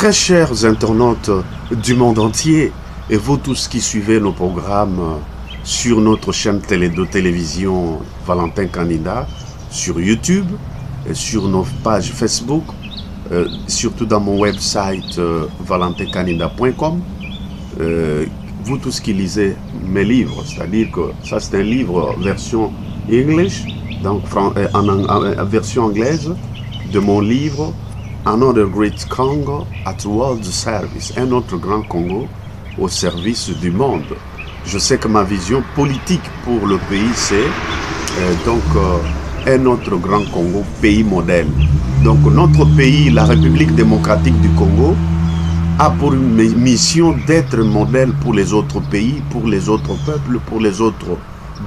Très chers internautes du monde entier, et vous tous qui suivez nos programmes sur notre chaîne de télévision Valentin Canida, sur YouTube, et sur nos pages Facebook, surtout dans mon website valentincanida.com, vous tous qui lisez mes livres, c'est-à-dire que ça c'est un livre version English, donc en version anglaise de mon livre Another Great Congo at World Service, un autre grand Congo au service du monde. Je sais que ma vision politique pour le pays c'est un autre grand Congo, pays modèle. Donc notre pays, la République démocratique du Congo, a pour mission d'être modèle pour les autres pays, pour les autres peuples, pour les autres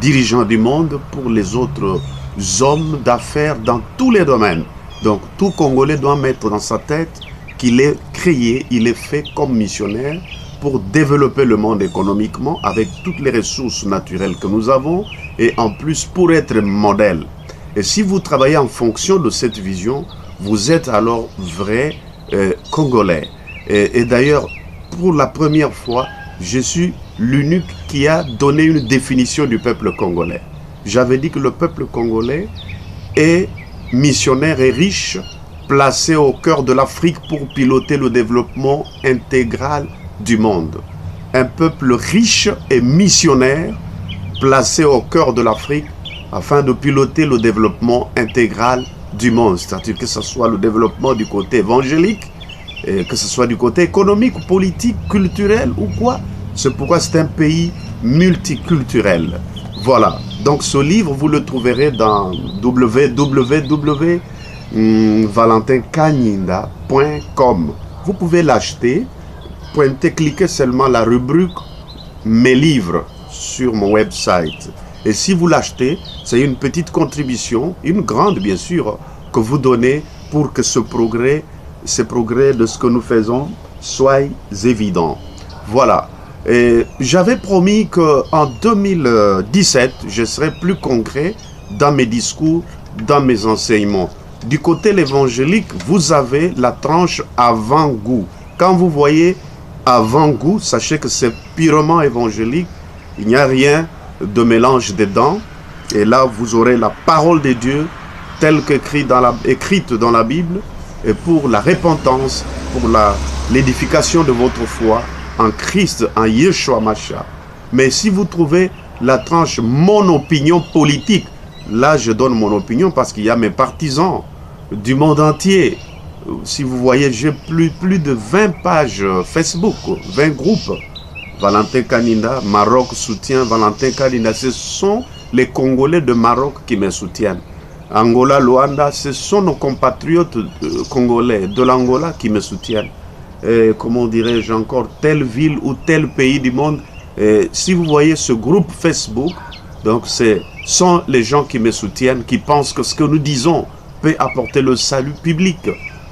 dirigeants du monde, pour les autres hommes d'affaires dans tous les domaines. Donc tout Congolais doit mettre dans sa tête qu'il est créé, il est fait comme missionnaire pour développer le monde économiquement avec toutes les ressources naturelles que nous avons et en plus pour être modèle. Et si vous travaillez en fonction de cette vision, vous êtes alors vrai Congolais. Et d'ailleurs, pour la première fois, je suis l'unique qui a donné une définition du peuple congolais. J'avais dit que le peuple congolais est missionnaire et riche, placé au cœur de l'Afrique pour piloter le développement intégral du monde. Un peuple riche et missionnaire, placé au cœur de l'Afrique afin de piloter le développement intégral du monde. C'est-à-dire que ce soit le développement du côté évangélique, que ce soit du côté économique, politique, culturel ou quoi. C'est pourquoi c'est un pays multiculturel. Voilà. Donc ce livre, vous le trouverez dans www.valentincanida.com. Vous pouvez l'acheter. Cliquez seulement la rubrique « Mes livres » sur mon website. Et si vous l'achetez, c'est une petite contribution, une grande bien sûr, que vous donnez pour que ce progrès de ce que nous faisons soit évident. Voilà. J'avais promis qu'en 2017, je serais plus concret dans mes discours, dans mes enseignements. Du côté évangélique, vous avez la tranche avant-goût. Quand vous voyez avant-goût, sachez que c'est purement évangélique. Il n'y a rien de mélange dedans. Et là, vous aurez la parole de Dieu telle qu'écrite dans la Bible, et pour la repentance, pour l'édification de votre foi en Christ, en Yeshua Mashiach. Mais si vous trouvez la tranche mon opinion politique, là je donne mon opinion parce qu'il y a mes partisans du monde entier. Si vous voyez, j'ai plus de 20 pages Facebook, 20 groupes. Valentin Canida, Maroc soutient Valentin Canida. Ce sont les Congolais de Maroc qui me soutiennent. Angola, Luanda, ce sont nos compatriotes congolais de l'Angola qui me soutiennent. Comment dirais-je encore, telle ville ou tel pays du monde. Si vous voyez ce groupe Facebook, donc ce sont les gens qui me soutiennent, qui pensent que ce que nous disons peut apporter le salut public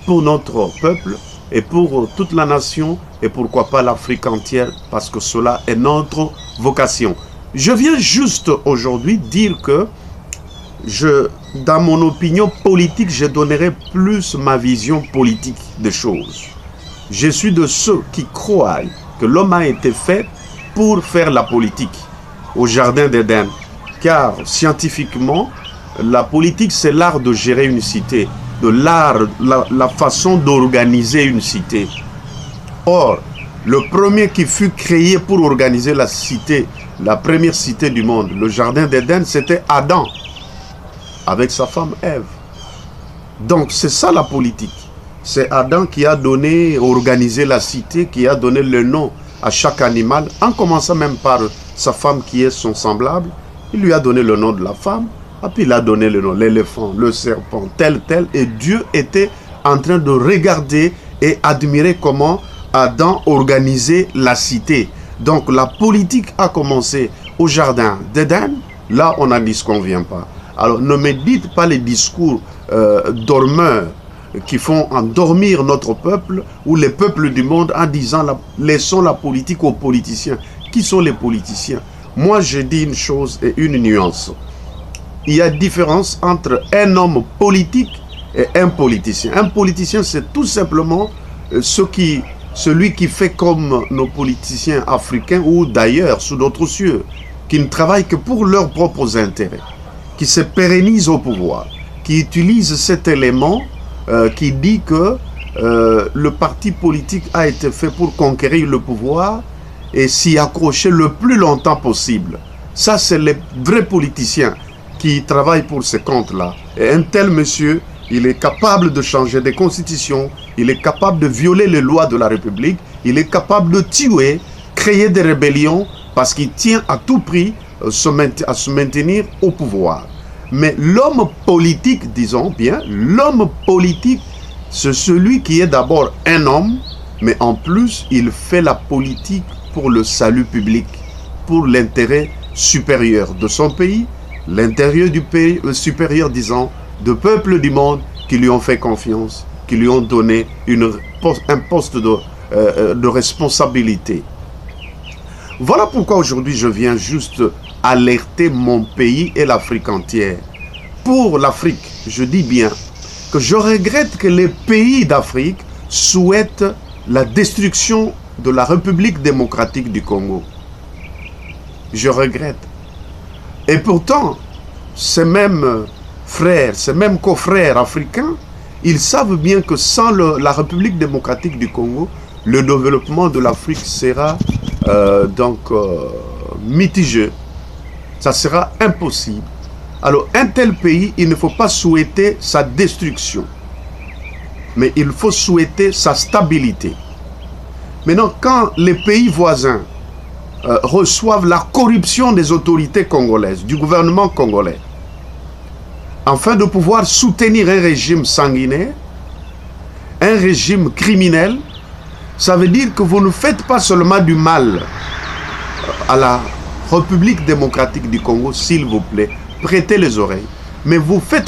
pour notre peuple et pour toute la nation et pourquoi pas l'Afrique entière, parce que cela est notre vocation. Je viens juste aujourd'hui dire que dans mon opinion politique, je donnerai plus ma vision politique des choses. Je suis de ceux qui croient que l'homme a été fait pour faire la politique au jardin d'Éden. Car scientifiquement, la politique c'est l'art de gérer une cité, la façon d'organiser une cité. Or, le premier qui fut créé pour organiser la cité, la première cité du monde, le jardin d'Éden, c'était Adam, avec sa femme Ève. Donc c'est ça la politique. C'est Adam qui a organisé la cité, qui a donné le nom à chaque animal, en commençant même par sa femme qui est son semblable. Il lui a donné le nom de la femme, et puis il a donné le nom, l'éléphant, le serpent, tel. Et Dieu était en train de regarder et admirer comment Adam organisait la cité. Donc la politique a commencé au jardin d'Éden. Là, on a dit ce qu'on ne vient pas. Alors ne me dites pas les discours dormeurs qui font endormir notre peuple ou les peuples du monde en disant laissons la politique aux politiciens. Qui sont les politiciens? Moi je dis une chose et une nuance. Il y a différence entre un homme politique et un politicien. Un politicien c'est tout simplement celui qui fait comme nos politiciens africains ou d'ailleurs sous d'autres cieux, qui ne travaillent que pour leurs propres intérêts, qui se pérennisent au pouvoir, qui utilisent cet élément qui dit que le parti politique a été fait pour conquérir le pouvoir et s'y accrocher le plus longtemps possible. Ça, c'est les vrais politiciens qui travaillent pour ces comptes-là. Et un tel monsieur, il est capable de changer des constitutions, il est capable de violer les lois de la République, il est capable de tuer, créer des rébellions, parce qu'il tient à tout prix à se maintenir au pouvoir. Mais l'homme politique, disons bien, l'homme politique, c'est celui qui est d'abord un homme, mais en plus, il fait la politique pour le salut public, pour l'intérêt supérieur de son pays, l'intérieur du pays supérieur, disons, de peuples du monde qui lui ont fait confiance, qui lui ont donné un poste de responsabilité. Voilà pourquoi aujourd'hui je viens juste alerter mon pays et l'Afrique entière. Pour l'Afrique, je dis bien que je regrette que les pays d'Afrique souhaitent la destruction de la République démocratique du Congo. Je regrette. Et pourtant, ces mêmes frères, ces mêmes confrères africains, ils savent bien que sans la République démocratique du Congo, le développement de l'Afrique sera mitigé. Ça sera impossible. Alors, un tel pays, il ne faut pas souhaiter sa destruction, mais il faut souhaiter sa stabilité. Maintenant, quand les pays voisins reçoivent la corruption des autorités congolaises, du gouvernement congolais, afin de pouvoir soutenir un régime sanguinaire, un régime criminel, ça veut dire que vous ne faites pas seulement du mal à la République démocratique du Congo, s'il vous plaît, prêtez les oreilles, mais vous faites